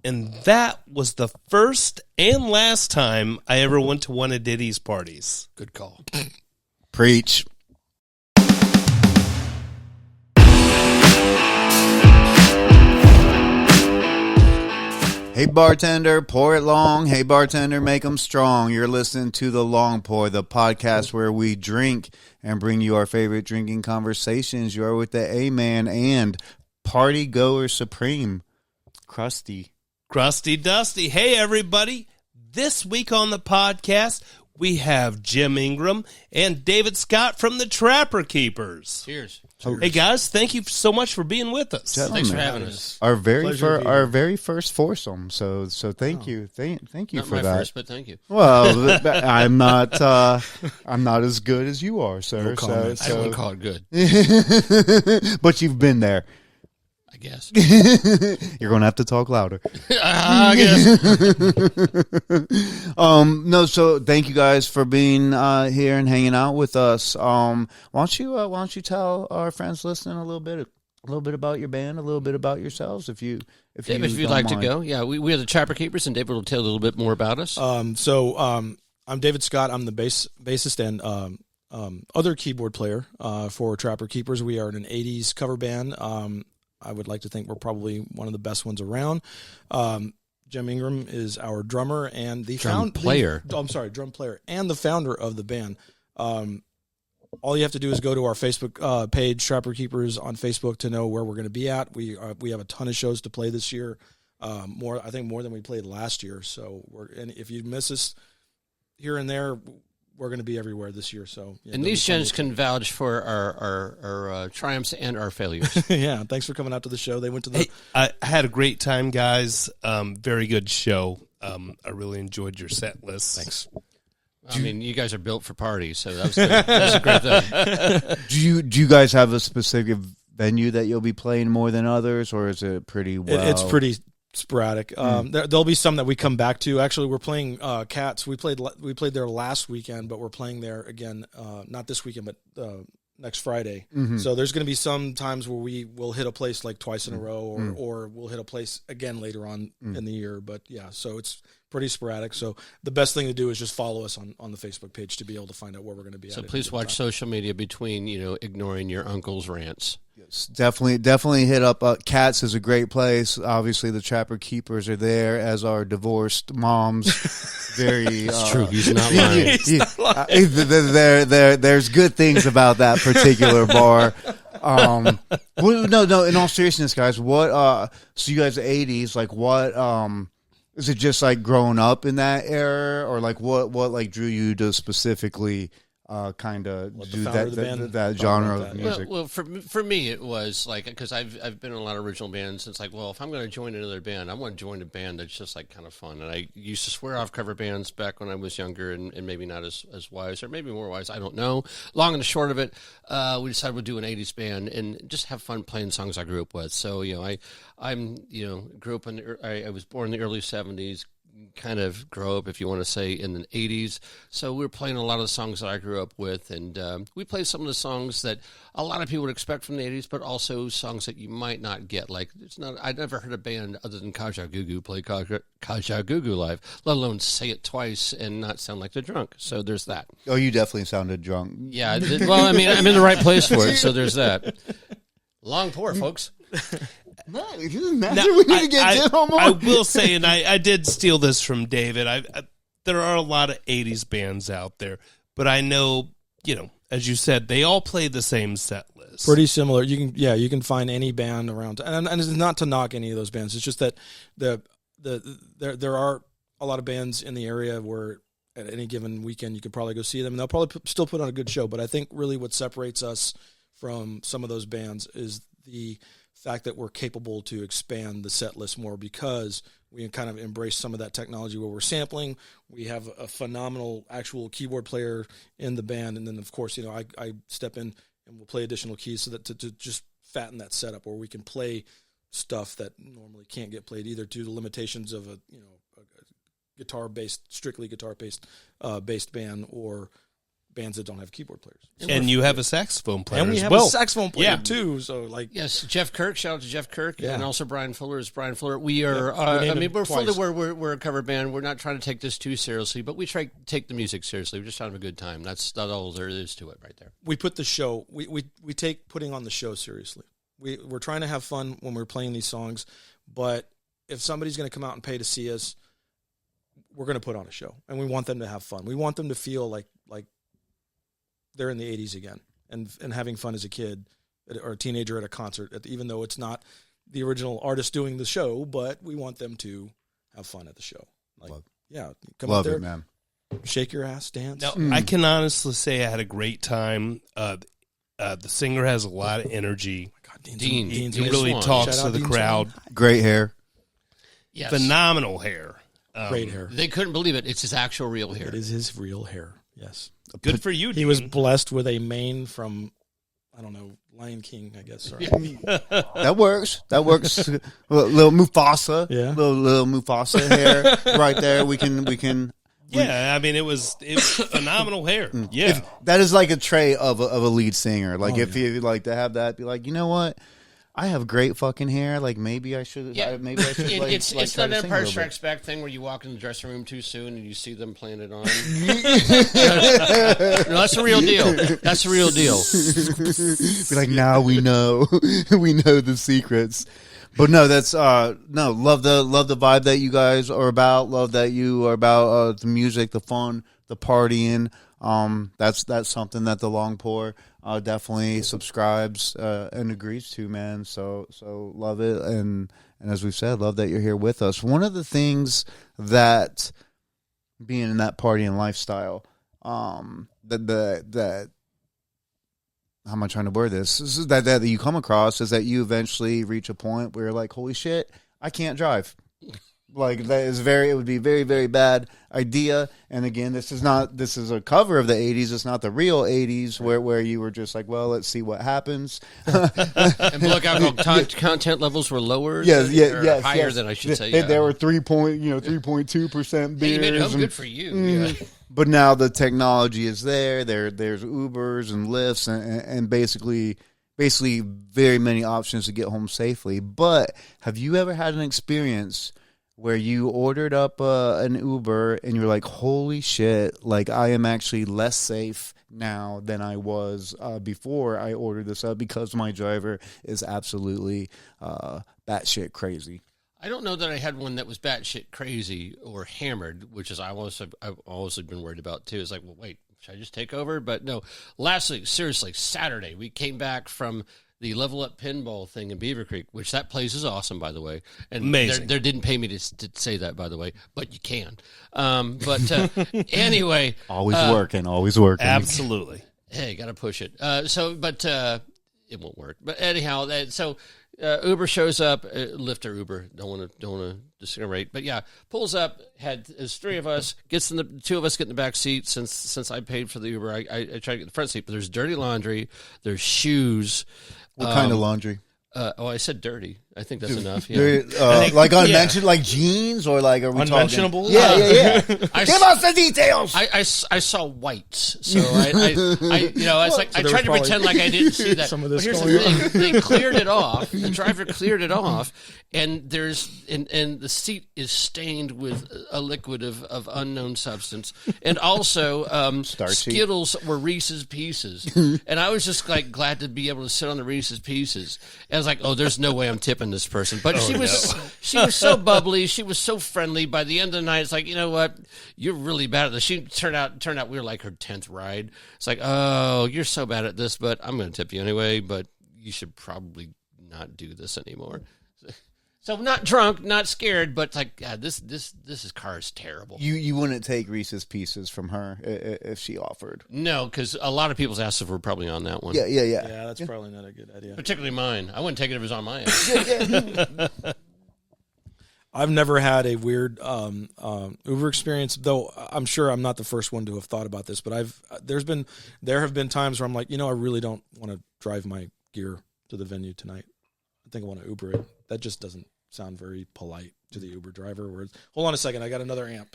And that was the first and last time I ever went to one of Diddy's parties. Good call. Preach. Hey, bartender, pour it long. Hey, bartender, make them strong. You're listening to The Long Pour, the podcast where we drink and bring you our favorite drinking conversations. You are with the A-Man and party goer supreme, Crusty. Crusty Dusty. Hey, everybody. This week on the podcast, we have Jim Ingram and David Scott from the Trapper Keepers. Cheers. Hey, guys, thank you so much for being with us. Thanks for having us. Our very first foursome. So thank you. Thank you Not for my that. first, but thank you. Well, I'm not as good as you are, sir. No comment. I wouldn't call it good, but you've been there. I guess. You're gonna have to talk louder. I guess. No, so thank you guys for being here and hanging out with us. Why don't you tell our friends listening a little bit about your band, a little bit about yourselves, if you'd like to go. Yeah, we are the Trapper Keepers, and David will tell a little bit more about us. I'm David Scott. I'm the bassist and other keyboard player for Trapper Keepers. We are an 80s cover band. I would like to think we're probably one of the best ones around. Jim Ingram is our drummer and the drum player and the founder of the band. All you have to do is go to our Facebook page, Trapper Keepers on Facebook, to know where we're going to be at. We have a ton of shows to play this year, more than we played last year. So and if you miss us here and there, we're going to be everywhere this year. So, yeah, and these gents can vouch for our triumphs and our failures. Yeah, thanks for coming out to the show. They went to the. Hey, I had a great time, guys. Very good show. I really enjoyed your set list. Thanks. I mean, you guys are built for parties, so that was good. That's a great thing. Do you guys have a specific venue that you'll be playing more than others, or is it pretty well? It's pretty sporadic. There'll be some that we come back to. Actually, we're playing Cats. We played there last weekend, but we're playing there again, not this weekend, but next Friday. Mm-hmm. So there's going to be some times where we will hit a place like twice in a row, or we'll hit a place again later on in the year. But yeah, so it's pretty sporadic. So the best thing to do is just follow us on the Facebook page to be able to find out where we're going to be. So please watch social media between ignoring your uncle's rants. Yes, definitely hit up. Cats is a great place. Obviously, the Trapper Keepers are there, as are divorced moms. Very. It's true. He's not lying. There's good things about that particular bar. No. In all seriousness, guys, what? So you guys are 80s. Like, what? Is it just like growing up in that era, or like what like drew you to specifically? Kind of do that genre of music. Well, for me, it was like, because I've been in a lot of original bands. It's like, well, if I'm going to join another band, I want to join a band that's just like kind of fun. And I used to swear off cover bands back when I was younger, and maybe not as wise, or maybe more wise. I don't know. Long and the short of it, we decided we'd do an 80s band and just have fun playing songs I grew up with. So I grew up I was born in the early 70s. Kind of grow up, if you want to say, in the 80s. So we were playing a lot of the songs that I grew up with, and we played some of the songs that a lot of people would expect from the 80s, but also songs that you might not get. Like, I'd never heard a band other than Kaja Gugu play Kaja Gugu live, let alone say it twice and not sound like they're drunk. So there's that. Oh, you definitely sounded drunk. Yeah, well, I mean, I'm in the right place for it, so there's that. Long pour, folks. I will say, and I did steal this from David. There are a lot of 80s bands out there, but I know, as you said, they all play the same set list. Pretty similar. You can find any band around, and it's not to knock any of those bands. It's just that there are a lot of bands in the area where at any given weekend you could probably go see them, and they'll probably still put on a good show. But I think really what separates us from some of those bands is the fact that we're capable to expand the set list more, because we kind of embrace some of that technology where we're sampling. We have a phenomenal actual keyboard player in the band, and then of course I step in and we'll play additional keys so that to just fatten that setup where we can play stuff that normally can't get played, either due to limitations of a strictly guitar based band, or bands that don't have keyboard players. And you have a saxophone player And we as have well. a saxophone player Yeah. too. So like, Yes, Jeff Kirk. Shout out to Jeff Kirk, Yeah. and also Brian Fuller is Brian Fuller. We are. we named him we're twice. fully we're a cover band. We're not trying to take this too seriously, but we try to take the music seriously. We're just trying to have a good time. That's all there is to it, right there. we put the show. We take putting on the show seriously. We're trying to have fun when we're playing these songs, but if somebody's going to come out and pay to see us, we're going to put on a show, and we want them to have fun. We want them to feel like they're in the 80s again and having fun as a kid or a teenager at a concert, even though it's not the original artist doing the show, but we want them to have fun at the show. Like, come out there, it, man. shake your ass, dance. Now, I can honestly say I had a great time. The singer has a lot of energy. God, Dean. He Dean really Swan. talks Shout to out the Dean crowd. Great hair. Yes. Phenomenal hair. Great hair. They couldn't believe it. It's his actual real hair. It is his real hair. Yes. Good for you, He Dean. was blessed with a mane from, I don't know, Lion King, I guess. Sorry. That works. That works. Little Mufasa. Yeah. Little Mufasa hair right there. We can. Yeah, I mean, it was phenomenal hair. Yeah. That is like a trait of a lead singer. Like if you like to have that, be like, you know what? I have great fucking hair. Like maybe I should. Yeah. Maybe I should. It's try not to an sing a Empire little Strikes Back thing where you walk in the dressing room too soon and you see them playing it on. No, that's the real deal. That's the real deal. bit. Be like, now we know, we know the secrets. But no, that's no. Love the vibe that you guys are about. Love that you are about the music, the fun, the partying. That's something that the Long Pour definitely subscribes and agrees to, man. So love it, and as we've said, love that you're here with us. One of the things that being in that partying lifestyle, that how am I trying to word this? Is that you come across is that you eventually reach a point where you're like, holy shit, I can't drive. Like it would be very, very bad idea. And again, this is a cover of the 80s. It's not the real 80s where you were just like, well, let's see what happens. And blood alcohol content levels were lower. Yes, higher than I should say. There were 3.2% Hey, you made it beers. home. Good for you. Yeah. But now the technology is there. There's Ubers and Lyfts and basically very many options to get home safely. But have you ever had an experience where you ordered up an Uber and you're like, holy shit, like I am actually less safe now than I was before I ordered this up because my driver is absolutely batshit crazy? I don't know that I had one that was batshit crazy or hammered, which is I've always been worried about too. It's like, well, wait, should I just take over? But no, lastly, seriously, Saturday, we came back from the Level Up Pinball thing in Beaver Creek, which that place is awesome, by the way. And Amazing. They didn't pay me to say that, by the way, but you can. Anyway. Always working. Absolutely. Hey, got to push it. It won't work. But anyhow, Uber shows up, Lyft or Uber, don't want to disintegrate, but yeah, pulls up. There's three of us. Two of us get in the back seat. Since I paid for the Uber, I try to get the front seat. But there's dirty laundry, there's shoes. What kind of laundry? I said dirty. I think that's enough. Yeah. Like unmentioned, like jeans, or like are we Unmentionable? talking? Yeah. Give us the details. I saw whites, so I tried to pretend like I didn't see that. Some of But this here's going the thing: they cleared it off. The driver cleared it off, and the seat is stained with a liquid of unknown substance, and also Skittles were Reese's Pieces, and I was just like glad to be able to sit on the Reese's Pieces. And I was like, oh, there's no way I'm tipping this person, but she was so bubbly, she was so friendly. By the end of the night, it's like, you know what, you're really bad at this. She turned out we were like her 10th ride. It's like, oh, you're so bad at this, but I'm going to tip you anyway. But you should probably not do this anymore. So not drunk, not scared, but like, God, this car is terrible. You wouldn't take Reese's Pieces from her if she offered. No, because a lot of people's asses were probably on that one. Yeah. Yeah, that's probably not a good idea. Particularly mine. I wouldn't take it if it was on my ass. I've never had a weird Uber experience, though I'm sure I'm not the first one to have thought about this, but there have been times where I'm like, I really don't want to drive my gear to the venue tonight. I think I want to Uber it. That just doesn't sound very polite to the Uber driver. Hold on a second, I got another amp.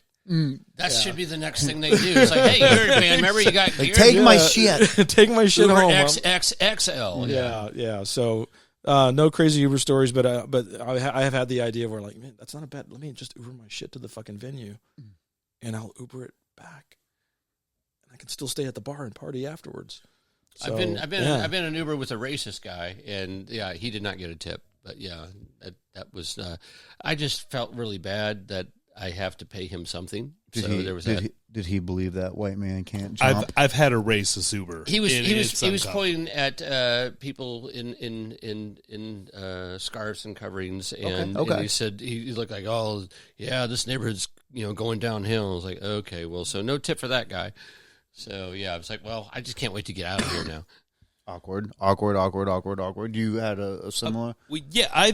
That should be the next thing they do. It's like, hey, you're a band member, you got gear. Take my shit. Take my shit Uber home. XXXL. Yeah. So no crazy Uber stories, but I have had the idea where like, man, that's not a bad. Let me just Uber my shit to the fucking venue, and I'll Uber it back, and I can still stay at the bar and party afterwards. So, I've been an Uber with a racist guy, and yeah, he did not get a tip. But yeah, that was. I just felt really bad that I have to pay him something. Did he believe that white man can't jump? I've had a racist Uber. He was pointing at people in scarves and coverings, and he said he looked like, oh yeah, this neighborhood's going downhill. I was like, okay, well, so no tip for that guy. So yeah, I was like, well, I just can't wait to get out of here now. Awkward. You had a similar? I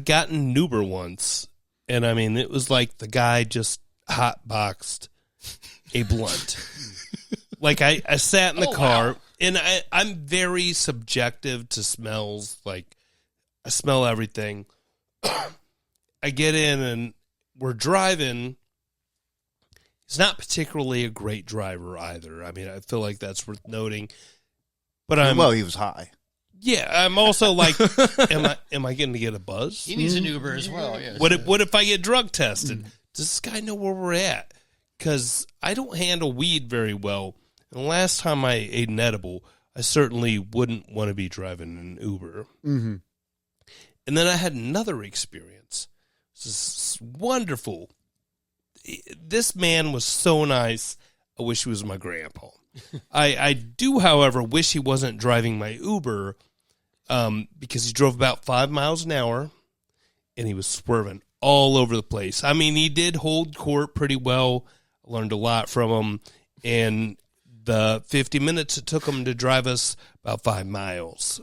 got an Uber once, and I mean, it was like the guy just hotboxed a blunt. Like I sat in the car, and I'm very subjective to smells. Like I smell everything. I get in, and we're driving. He's not particularly a great driver either. I mean, I feel like that's worth noting. But he was high. Yeah, I'm also like, am I going to get a buzz? He needs an Uber as well. Yes. What if I get drug tested? Does this guy know where we're at? Because I don't handle weed very well. And the last time I ate an edible, I certainly wouldn't want to be driving an Uber. Mm-hmm. And then I had another experience. This is wonderful. This man was so nice. I wish he was my grandpa. I do, however, wish he wasn't driving my Uber because he drove about 5 miles an hour and he was swerving all over the place. I mean, he did hold court pretty well. I learned a lot from him. And the 50 minutes it took him to drive us about 5 miles,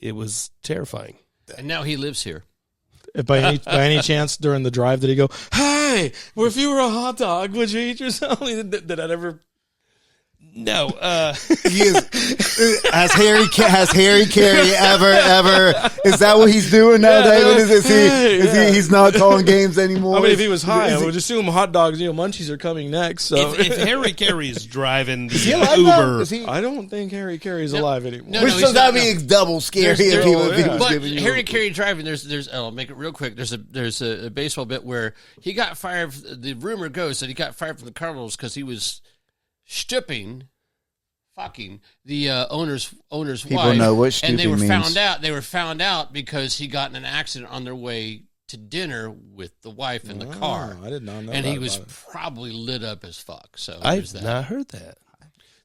it was terrifying. And now he lives here. If by any chance during the drive did he go, hey, well, if you were a hot dog, would you eat yourself? Did that ever? No. Has Harry Caray ever? Is that what he's doing now, David? He's not calling games anymore? I mean, if he was high, I would assume hot dogs, munchies are coming next. So if Harry Carey is driving the Uber, I don't think Harry Carey's alive anymore. No, so that'd be double scary. But Harry Caray driving, there's. I'll make it real quick. There's a baseball bit where he got fired. The rumor goes that he got fired from the Cardinals because he was fucking the owner's People wife. know what stupid and they were means. They were found out because he got in an accident on their way to dinner with the wife in the car. I did not know. And he was probably lit up as fuck. So I've not heard that.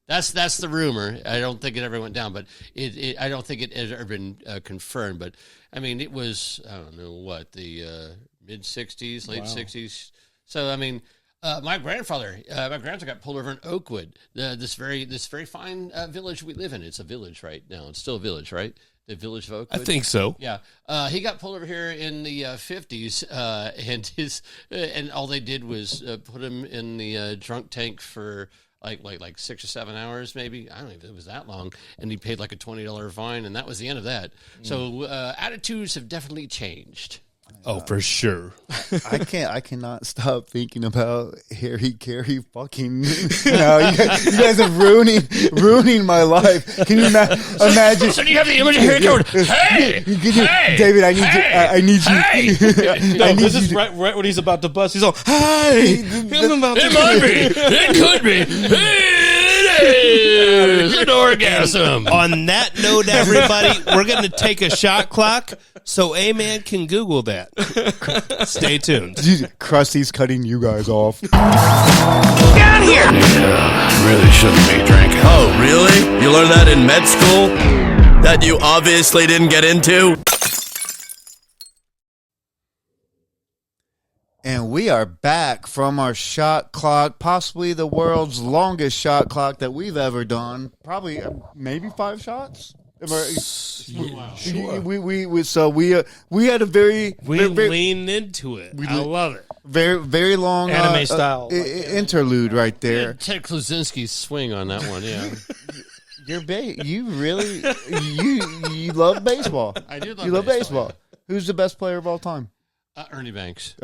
That's the rumor. I don't think it ever went down, but I don't think it has ever been confirmed. But I mean, it was the mid '60s, late '60s. So I mean. My grandfather got pulled over in Oakwood, this very fine village we live in. It's a village right now. It's still a village, right? The village of Oakwood. I think so. Yeah. He got pulled over here in the 50s, and all they did was put him in the drunk tank for like 6 or 7 hours, maybe. I don't know if it was that long. And he paid like a $20 fine, and that was the end of that. So attitudes have definitely changed. Oh, for sure. I cannot stop thinking about Harry Caray fucking. You guys are ruining my life. Can you imagine? So you have the image of Harry going, hey, David, I need you. No, this is right when he's about to bust. He's all, hey, it might be, it could be. It is an orgasm. On that note, everybody, we're going to take a shot clock so A-Man can Google that. Stay tuned. Crusty's cutting you guys off. Get out of here! Yeah, really shouldn't be drinking. Oh, really? You learned that in med school? That you obviously didn't get into? And we are back from our shot clock, possibly the world's longest shot clock that we've ever done. Probably, maybe 5 shots. Sure. We had a very leaned into it. I love it. Very long anime style interlude right there. Ted Kluzinski's swing on that one, yeah. You really you love baseball. I do love you love baseball. Yeah. Who's the best player of all time? Ernie Banks.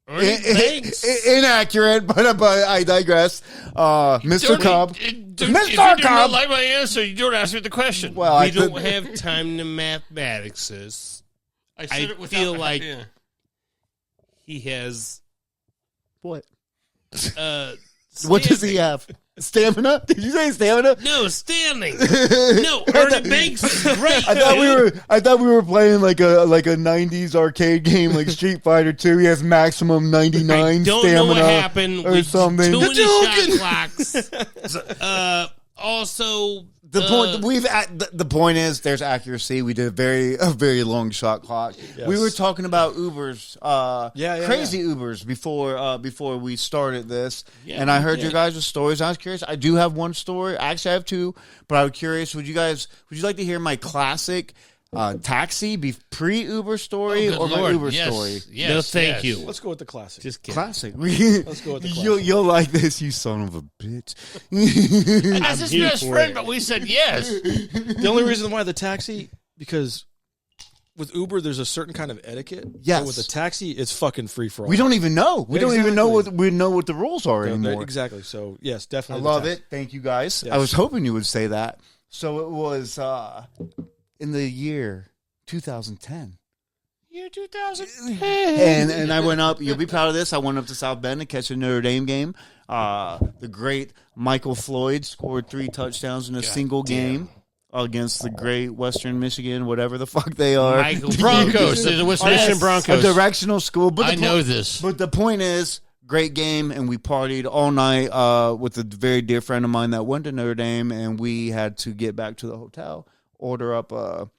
Inaccurate, but I digress. Mr. Cobb. If you do not like my answer, you don't ask me the question. Well, We don't have time to mathematics. I feel like he has. What? What does he have? Stamina? Did you say stamina? No, standing. No, Ernie Banks is great. I thought we were playing like a 90s arcade game like Street Fighter 2. He has maximum 99 don't stamina know what happened or with something. too many shot clocks. Also, the point is there's accuracy. We did a very long shot clock. Yes. We were talking about Ubers, crazy yeah. Ubers before we started this, and I heard your guys' stories. I was curious. I do have one story. Actually, I have two, but I was curious. Would you like to hear my classic taxi pre-Uber story or my Uber story? Yes, no, thank you. Let's go with the classic. Just kidding. Classic. Let's go with the classic. You'll like this, you son of a bitch. That's his best friend, but we said yes. The only reason why the taxi, because with Uber, there's a certain kind of etiquette. Yes. But with the taxi, it's fucking free for all. We don't even know. We don't even know what the rules are anymore. Exactly. So yes, I definitely. love it. Thank you guys. Yes. I was hoping you would say that. So it was in the year 2010. Year 2000. And I went up. You'll be proud of this. I went up to South Bend to catch a Notre Dame game. The great Michael Floyd scored 3 touchdowns in a single game against the great Western Michigan, whatever the fuck they are. Broncos. They're the Western Michigan Broncos. A directional school. But I know this. But the point is, great game, and we partied all night with a very dear friend of mine that went to Notre Dame, and we had to get back to the hotel, order up a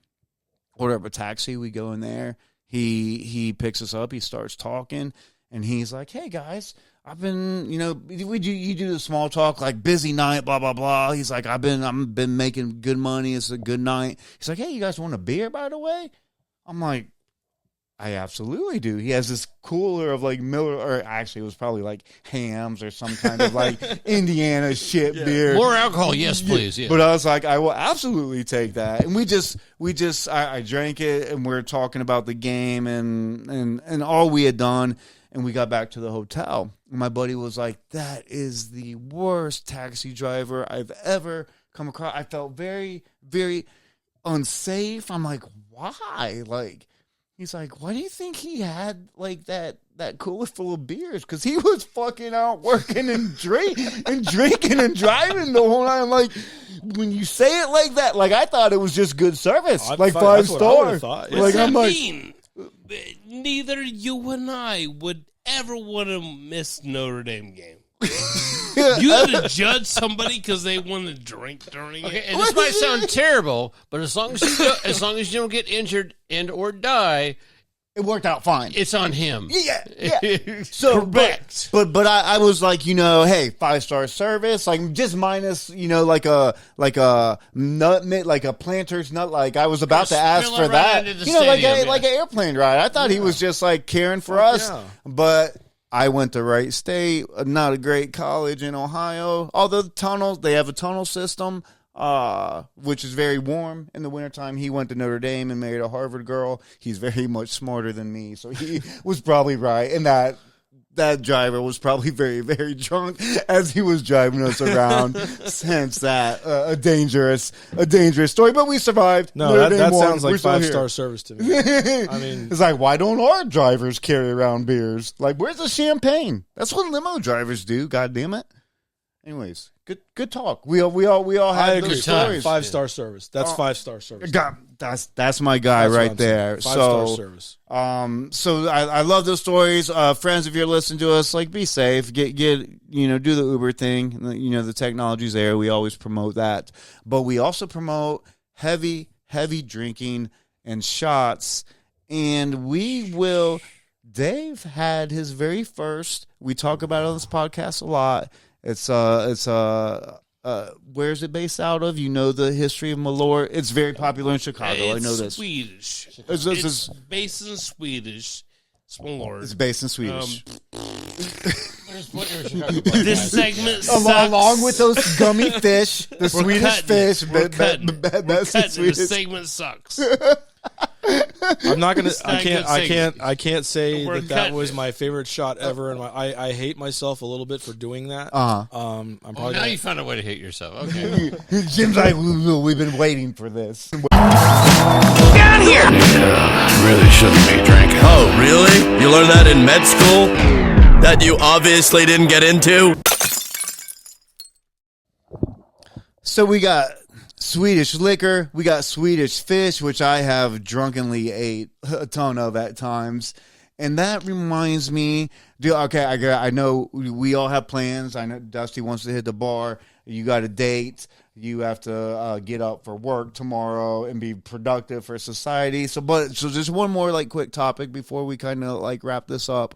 taxi. We go in there. He picks us up. He starts talking, and he's like, "Hey guys, I've been, you do the small talk, like busy night, blah blah blah." He's like, I've been making good money. It's a good night." He's like, "Hey, you guys want a beer, by the way?" I'm like, I absolutely do. He has this cooler of like Miller, or actually it was probably like Hams or some kind of like Indiana shit beer. More alcohol, yes, please. Yeah. But I was like, I will absolutely take that. And I drank it, and we're talking about the game and all we had done, and we got back to the hotel. And my buddy was like, "That is the worst taxi driver I've ever come across." I felt very, very unsafe. I'm like, why? Like, he's like, "Why do you think he had like that cooler full of beers?" Because he was fucking out working and drinking and driving the whole night. I'm like, when you say it like that, like I thought it was just good service, like 5 star. Like I'm like, neither you and I would ever want to miss Notre Dame game. You had to judge somebody because they want to drink during it. And this might sound terrible, but as long as you don't get injured and or die, it worked out fine. It's on him. Yeah. So correct. But I was like, hey, 5-star service, like just minus, like a nut, like a planter's nut. Like I was about to ask for that, like an airplane ride. I thought he was just like caring for us, but I went to Wright State, not a great college in Ohio. Although they have a tunnel system, which is very warm in the wintertime. He went to Notre Dame and married a Harvard girl. He's very much smarter than me, so he was probably right. And that driver was probably very, very drunk as he was driving us around. Hence that a dangerous story, but we survived. No, that sounds like 5-star service to me. I mean, it's like, why don't our drivers carry around beers? Like, where's the champagne? That's what limo drivers do. God damn it. Anyways, good talk. We all had those stories. 5-star service. That's 5-star service. God, that's my guy right there. 5-star service. So I love those stories. Friends, if you're listening to us, like, be safe. Get do the Uber thing. The technology's there. We always promote that, but we also promote heavy drinking and shots. And we will. Dave had his very first. We talk about it on this podcast a lot. It's where is it based out of? The history of Malort. It's very popular in Chicago. I know this. Swedish. It's based in Swedish. It's Malort. It's based in Swedish. This segment sucks. Along with those gummy fish, the Swedish fish. We're cutting. This segment sucks. I'm not gonna. It's not good I can't say We're that cutting was it. my favorite shot ever, and I hate myself a little bit for doing that. I'm Well, probably now gonna, you found a way to hate yourself. Okay. Jim's like, we've been waiting for this. Really shouldn't be drinking. Oh, really? You learned that in med school? That you obviously didn't get into? So we got Swedish liquor, we got Swedish fish, which I have drunkenly ate a ton of at times. And that reminds me, okay, I know we all have plans. I know Dusty wants to hit the bar. You got a date. You have to get up for work tomorrow and be productive for society. So just one more like quick topic before we kind of like wrap this up.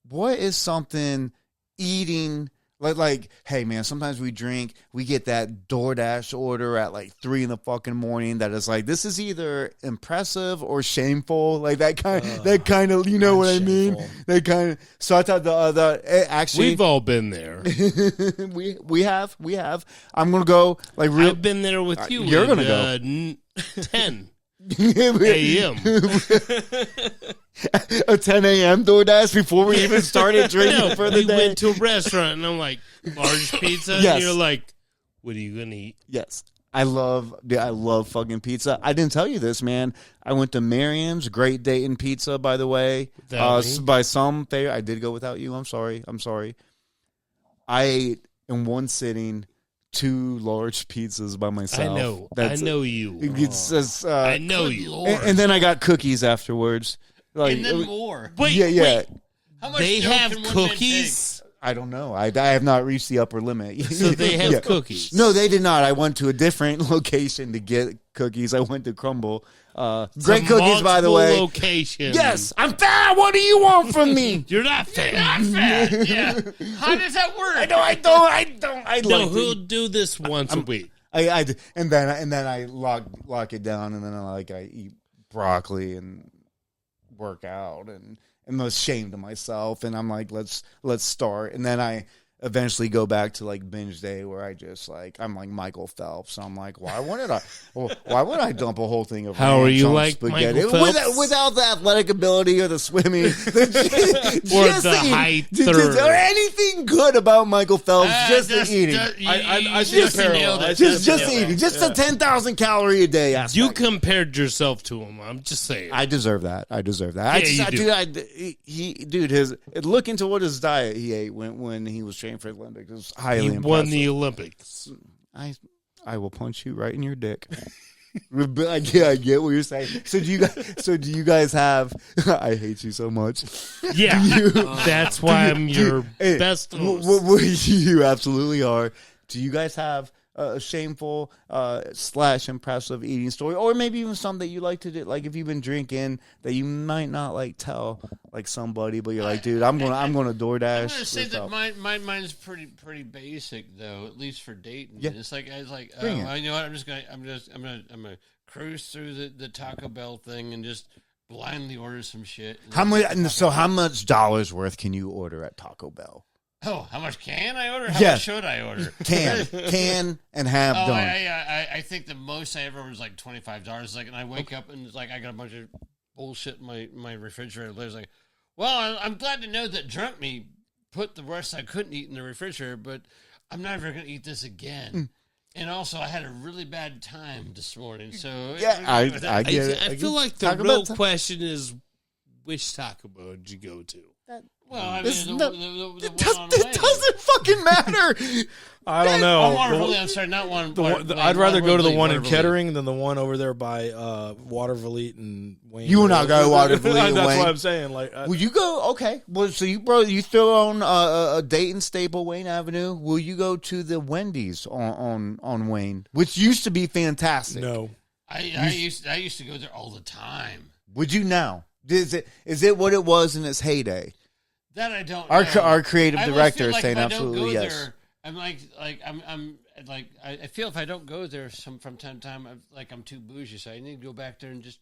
What is something eating like? Hey man, sometimes we drink. We get that DoorDash order at like 3 a.m. That is like, this is either impressive or shameful. Like that kind of, you know what I mean? That kind of. So I thought actually We've all been there. we have. I'm gonna go like real. I've been there with you. You're gonna at, go 10 a.m. A 10 a.m. DoorDash before we even started drinking No, for the we day. went to a restaurant and I'm like, large pizza. Yes. And you're like, what are you gonna eat? Yes. I love fucking pizza. I didn't tell you this, man. I went to Merriam's, great Dayton pizza, by the way. Without me? By some fair, I did go without you. I'm sorry. I ate in one sitting 2 large pizzas by myself. I know you. It's just, I know you. and then I got cookies afterwards. Like, And then more. Wait, yeah. wait. How much They dough have can one man cookies? I don't know. I have not reached the upper limit. So they have Yeah. cookies. No, they did not. I went to a different location to get cookies. I went to Crumble. It's Great a cookies, by the multiple way. location. Yes, I'm fat. What do you want from me? You're not fat. take? Yeah. How does that work? I don't. I No, like he'll do this once a week. and then I lock it down, and then I eat broccoli and work out, and I'm ashamed of myself, and I'm like, let's start, and then I eventually go back to like binge day where I just like, I'm like Michael Phelps. So I'm like, why wouldn't I dump a whole thing of How are ranch you on like spaghetti Michael Phelps? without the athletic ability or the swimming Or the height or anything good about Michael Phelps? Just the eating. I see a parallel. I see a Just parallel. eating. Just a 10,000 calorie a day aspect. You compared yourself to him. I'm just saying. I deserve that. Yeah, you do. Look into what his diet he ate when he was training for the Olympics. It was highly He impressive. won the Olympics. I will punch you right in your dick. But I get what you're saying. So do you guys have? I hate you so much. Yeah, that's why I'm your best host. You absolutely are. Do you guys have a shameful / impressive eating story, or maybe even something that you like to do? Like if you've been drinking that you might not like tell like somebody, but you're like, dude, I'm gonna DoorDash. I'm gonna say this that up. mine's pretty basic though, at least for dating. Yeah. It's like I was like, Bring it. you know what? I'm gonna cruise through the Taco Bell thing and just blindly order some shit. How much dollars worth can you order at Taco Bell? Oh, how much can I order? How Yeah. much should I order? Can and have Oh, done. I think the most I ever ordered was like $25. Like, and I wake up and it's like I got a bunch of bullshit in my refrigerator. There's like, well, I'm glad to know that drunk me put the rest I couldn't eat in the refrigerator, but I'm never going to eat this again. And also, I had a really bad time this morning. So Yeah, I get it. I feel like the Taco real Bell- question is, which Taco Bell did you go to? Well, I This- mean, no, the It one on Wayne. doesn't fucking matter. I don't Oh, know. Waterville, I'm sorry, not one. I'd rather go to the one in Waterville. Kettering than the one over there by Waterville and Wayne. You will not go to Waterville and That's Wayne. what I'm saying. Like, Will you go? Okay. Well, so you throw on a Dayton staple, Wayne Avenue. Will you go to the Wendy's on Wayne, which used to be fantastic? no. I used to go there all the time. Would you now? Is it what it was in its heyday? That I don't. Our know. our creative I always director feel is like saying if I don't absolutely go yes. there, I'm I feel if I don't go there from time to time, I'm too bougie, so I need to go back there and just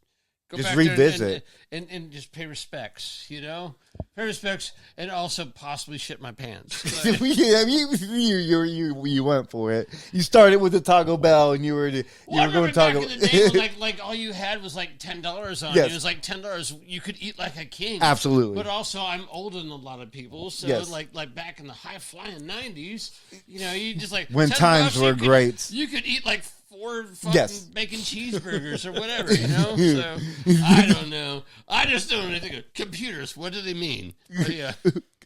Go Just back there revisit. and just pay respects, you know? Pay respects and also possibly shit my pants. Yeah, you went for it. You started with the Taco Bell, and you were going to Taco. Back in the day, when, like all you had was like $10 on you. It was like $10. You could eat like a king. Absolutely. But also, I'm older than a lot of people, so Yes. like back in the high flying '90s, you know, you just like When $10 times were great. You could eat like 4 fucking Yes. bacon cheeseburgers or whatever, you know. So I don't know. I just don't think of computers. What do they mean? But yeah.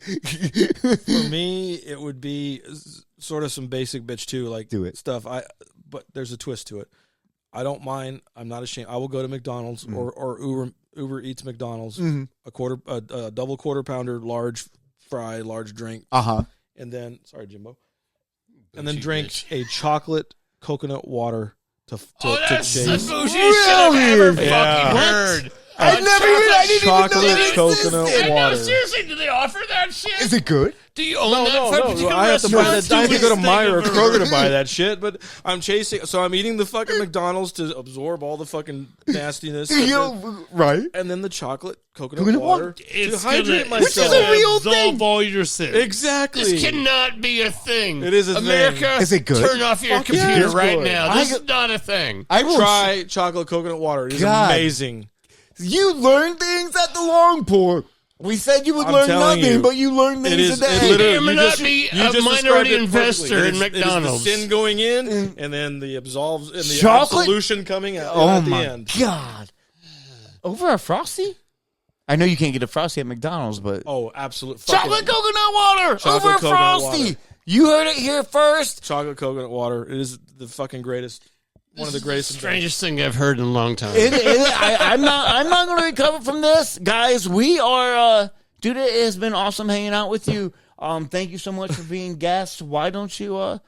For me, it would be sort of some basic bitch too, like Do it. stuff. But there's a twist to it. I don't mind. I'm not ashamed. I will go to McDonald's or Uber Eats McDonald's, a double quarter pounder, large fry, large drink, and then sorry, Jimbo, and then drink a chocolate coconut water to That's the chase. bougie shit I've ever fucking Yeah. heard. I didn't even know Chocolate that coconut existed. water. No, seriously, do they offer that shit? Is it good? Do you own that for a particular I have to buy restaurant? that. I have to go to Meijer or I've ever Kroger to buy that shit. But I'm chasing, so I'm eating the fucking McDonald's to absorb all the fucking nastiness, Right. and then the chocolate coconut Coconut water water. It's to hydrate gonna, myself. Which is a real absolve thing. all your sins. Exactly. This cannot be a thing. It is a America, thing. Is it good? turn off your Fuck yeah, computer it's right good. now. This is not a thing. I will Try chocolate coconut water. It is God. amazing. You learn things at the long pour. We said you would I'm learn telling nothing, you, but you learn It things is. a day. It literally, I'm you not just, be you a just described minority it perfectly. investor in It is McDonald's. the sin going in, and then the absolves and the Chocolate? absolution coming out Oh at the my end. God. Over a Frosty? I know you can't get a Frosty at McDonald's, but Oh, absolutely. chocolate coconut water Chocolate over a coconut Frosty. water. You heard it here first. Chocolate coconut water. It is the fucking greatest. One of the greatest. Strangest thing I've heard in a long time. I'm not going to recover from this, guys. We are. Dude, it has been awesome hanging out with you. Thank you so much for being guests. Why don't you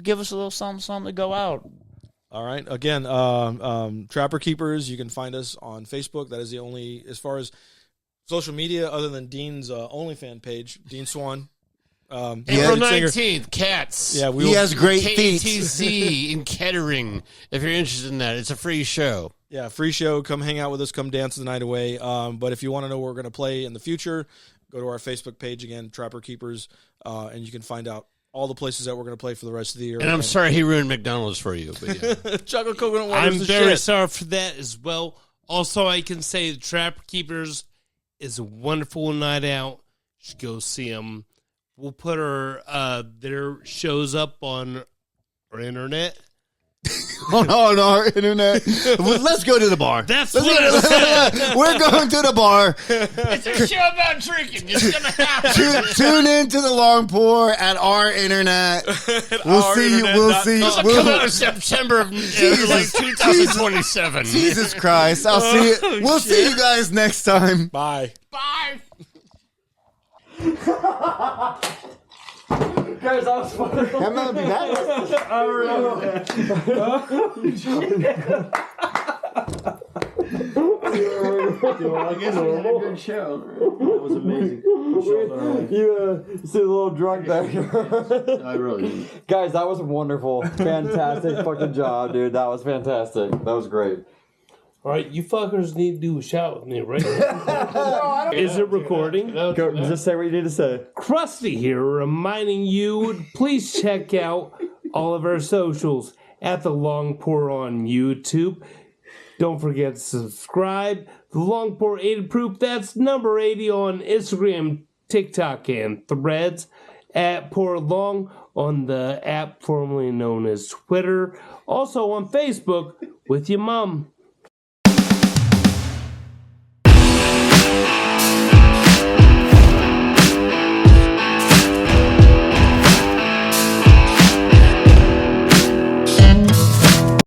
give us a little something to go out? All right. Again, Trapper Keepers. You can find us on Facebook. That is the only, as far as social media, other than Dean's OnlyFans page, Dean Swan. April lead singer. 19th, Cats. Yeah, He has great feet. KATZ in Kettering. If you're interested in that, it's a free show. Yeah, free show. Come hang out with us. Come dance the night away. But if you want to know where we're going to play in the future, go to our Facebook page again, Trapper Keepers, and you can find out all the places that we're going to play for the rest of the year. And I'm sorry he ruined McDonald's for you. But yeah. Chocolate coconut water. I'm is the very shit. sorry for that as well. Also, I can say the Trapper Keepers is a wonderful night out. You should go see them. We'll put their shows up on our internet. On our internet. Well, let's go to the bar. That's what I said. We're going to the bar. It's a show about drinking. It's going to happen. Tune in to the long pour at our internet. We'll see you. We'll see you. It'll come out in September of like 2027. Jesus Christ. I'll see you. We'll see you guys next time. Bye. Bye. Guys, that was fun. I'm not gonna do that. Good show. That was amazing. You seem a little drunk there. I really didn't. Guys, that was wonderful. Fantastic fucking job, dude. That was fantastic. That was great. All right, you fuckers need to do a shot with me right now. Is it recording? Go, just say what you need to say. Crusty here, reminding you, please check out all of our socials at The Long Pour on YouTube. Don't forget to subscribe. The Long Pour 80 Proof, that's number 80 on Instagram, TikTok, and Threads. At Pour Long on the app formerly known as Twitter. Also on Facebook with your mom.